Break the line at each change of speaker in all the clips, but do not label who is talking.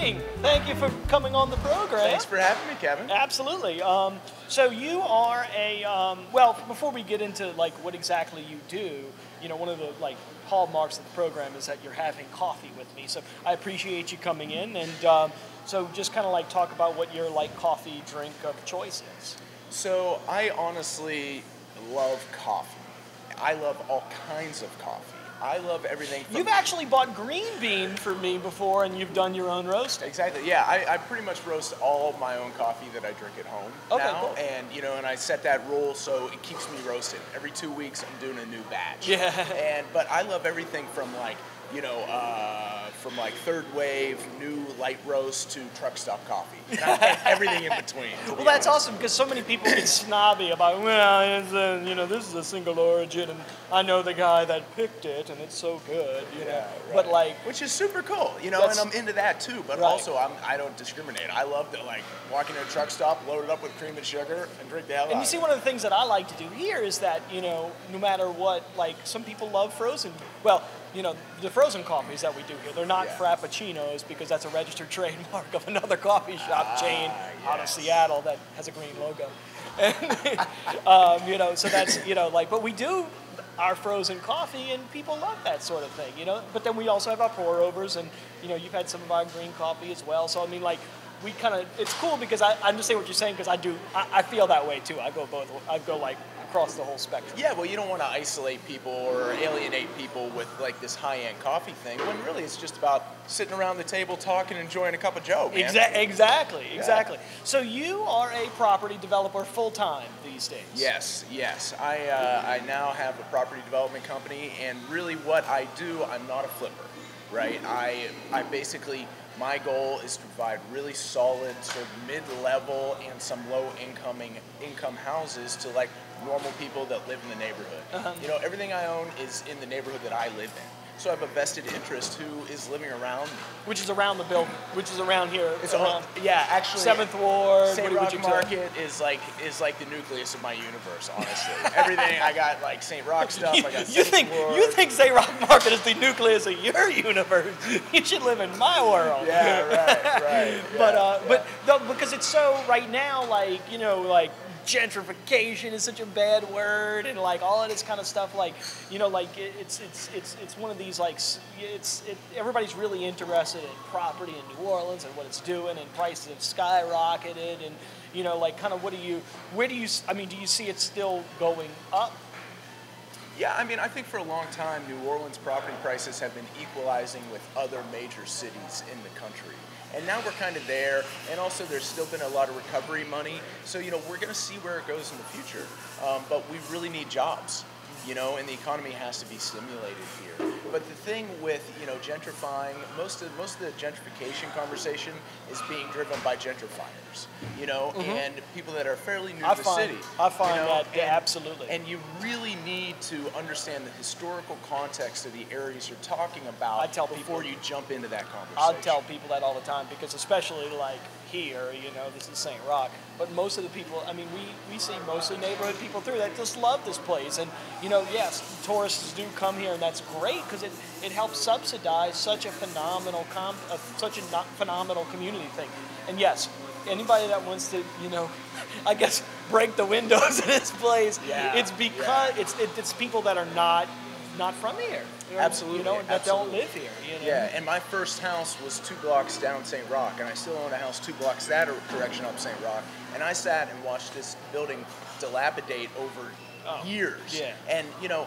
King, thank you for coming on the program.
Thanks for having me, Kevin.
Absolutely. So you are a well. Before we get into like what exactly you do, you know, one of the like hallmarks of the program is that you're having coffee with me. So I appreciate you coming in, and so just kind of like talk about what your like coffee drink of choice is.
So I honestly love coffee. I love all kinds of coffee. I love everything from...
You've actually bought green bean for me before, and you've done your own roasting.
Exactly, yeah. I pretty much roast all of my own coffee that I drink at home now.
Cool.
And, you know, and I set that rule so it keeps me roasted. Every 2 weeks, I'm doing a new batch.
Yeah.
But I love everything from like, you know, from like third wave, new light roast to truck stop coffee. And everything in between.
Well, that's awesome because so many people get snobby about, well, it's you know, this is a single origin, and I know the guy that picked it, and it's so good, you know.
Right.
But like,
which is super cool, you know, and I'm into that too. But
right.
also, I don't discriminate. I love to like walk into a truck stop, load it up with cream and sugar, and drink the hell out of it.
And you see, one of the things that I like to do here is that, you know, no matter what, like some people love frozen. Well, you know, the frozen coffees that we do here, they're not frappuccinos because that's a registered trademark of another coffee shop chain out of Seattle that has a green logo. And, you know, so that's, you know, like, but we do our frozen coffee and people love that sort of thing, you know. But then we also have our pour overs, and, you know, you've had some of our green coffee as well. So, I mean, like, we kind of, it's cool because I understand what you're saying because I feel that way too. I go like across the whole spectrum.
Yeah, well, you don't want to isolate people or alienate people with like this high-end coffee thing when really it's just about sitting around the table talking, enjoying a cup of joe, man.
Exactly.
Yeah.
So you are a property developer full-time these days.
Yes. I now have a property development company, and really what I do, I'm not a flipper, right? I basically, my goal is to provide really solid sort of mid-level and some low-income houses to like normal people that live in the neighborhood. You know, everything I own is in the neighborhood that I live in. So I have a vested interest who is living around me.
Which is around the building, which is around here.
It's around, yeah, actually.
7th Ward.
St. Roch Market is like the nucleus of my universe, honestly. Everything, I got like St. Roch stuff, I got St. Ward.
You think St. Roch Market is the nucleus of your universe. You should live in my world.
Yeah, right.
But no, because it's so, right now, like, you know, like, gentrification is such a bad word, and like all of this kind of stuff, like, you know, like it's one of these like everybody's really interested in property in New Orleans and what it's doing, and prices have skyrocketed, and you know, like kind of do you see it still going up?
Yeah, I mean, I think for a long time, New Orleans property prices have been equalizing with other major cities in the country. And now we're kind of there, and also there's still been a lot of recovery money. So, you know, we're going to see where it goes in the future. But we really need jobs, you know, and the economy has to be stimulated here. But the thing with, you know, gentrifying, most of the gentrification conversation is being driven by gentrifiers, you know, and people that are fairly new to the city.
I find
you know?
that, absolutely.
And you really need to understand the historical context of the areas you're talking about before you jump into that conversation.
I'll tell people that all the time because especially like here, you know, this is St. Roch, but most of the people, I mean, we see mostly neighborhood people through that just love this place. And, you know, yes, tourists do come here, and that's great because it helps subsidize such a phenomenal phenomenal community thing. And yes, anybody that wants to, you know, I guess break the windows in this place, it's because it's people that are not from here.
Absolutely.
You know, that don't live here. You know?
Yeah, and my first house was 2 blocks down St. Roch, and I still own a house 2 blocks that direction up St. Roch. And I sat and watched this building dilapidate over years.
Yeah.
And, you know,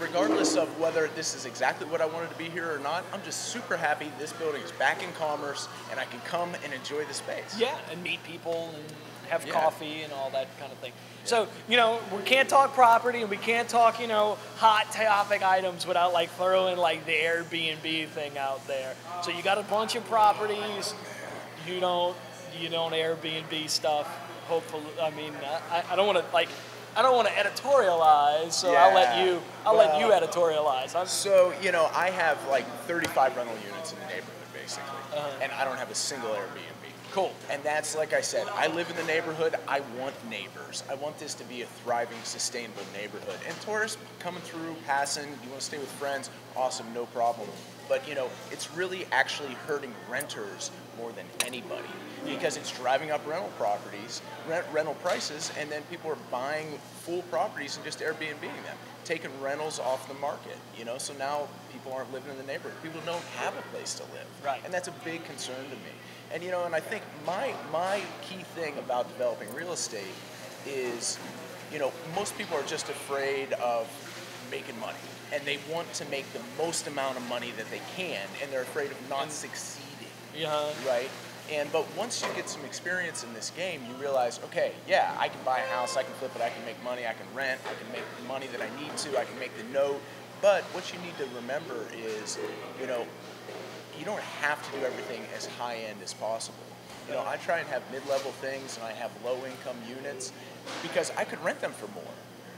regardless of whether this is exactly what I wanted to be here or not, I'm just super happy this building is back in commerce, and I can come and enjoy the space.
Yeah, and meet people and have coffee and all that kind of thing. So, you know, we can't talk property and we can't talk, you know, hot topic items without like throwing like the Airbnb thing out there. So you got a bunch of properties, you don't Airbnb stuff. Hopefully, I mean, I don't want to editorialize, so I'll let you editorialize.
So, you know, I have like 35 rental units in the neighborhood basically, and I don't have a single Airbnb.
Cool.
And that's, like I said, I live in the neighborhood. I want neighbors. I want this to be a thriving, sustainable neighborhood. And tourists coming through, passing, you want to stay with friends, awesome, no problem. But, you know, it's really actually hurting renters more than anybody because it's driving up rental properties, rental prices, and then people are buying full properties and just Airbnbing them, taking rentals off the market, you know? So now people aren't living in the neighborhood. People don't have a place to live.
Right.
And that's a big concern to me. And, you know, and I think my key thing about developing real estate is, you know, most people are just afraid of making money. And they want to make the most amount of money that they can, and they're afraid of not succeeding.
Yeah.
Right? But once you get some experience in this game, you realize, okay, yeah, I can buy a house, I can flip it, I can make money, I can rent, I can make the money that I need to, I can make the note. But what you need to remember is, you know, you don't have to do everything as high-end as possible. You know, I try and have mid-level things, and I have low-income units because I could rent them for more.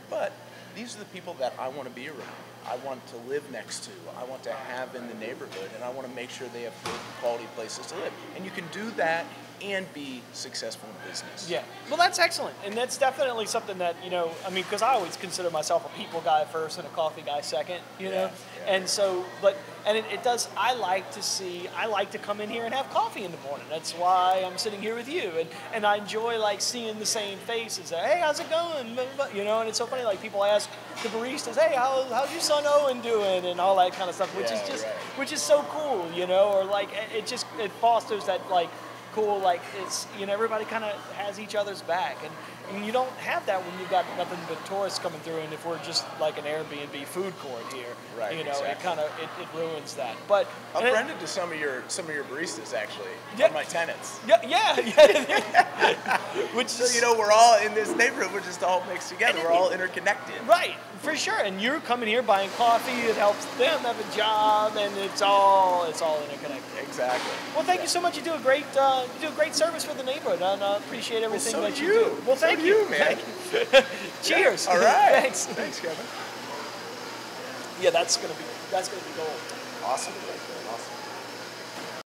But these are the people that I want to be around. I want to live next to. I want to have in the neighborhood, and I want to make sure they have good quality places to live. And you can do that and be successful in business.
Yeah, well, that's excellent, and that's definitely something that, you know, I mean, because I always consider myself a people guy first and a coffee guy second, you know, and so, but, and it does, I like to come in here and have coffee in the morning. That's why I'm sitting here with you, and I enjoy, like, seeing the same faces. Hey, how's it going? You know, and it's so funny, like, people ask the baristas, hey, how's your son Owen doing, and all that kind of stuff, which is just, which is so cool, you know, or, like, it fosters that, like, cool, like, it's, you know, everybody kind of has each other's back, and you don't have that when you've got nothing but tourists coming through, and if we're just like an Airbnb food court here,
right,
you know,
exactly.
it kind of it ruins that. But
I've rented to some of your baristas actually,
yeah,
my tenants.
Yeah. Which
so
is,
you know, we're all in this neighborhood. We're just all mixed together. We're all interconnected.
Right, for sure. And you're coming here buying coffee. It helps them have a job, and it's all interconnected.
Exactly.
Well, thank you so much. You do a great service for the neighborhood, and I appreciate everything
so
that you do. Well, thank you,
man.
Cheers.
All right.
Thanks,
Kevin.
Yeah, that's gonna be gold.
Awesome.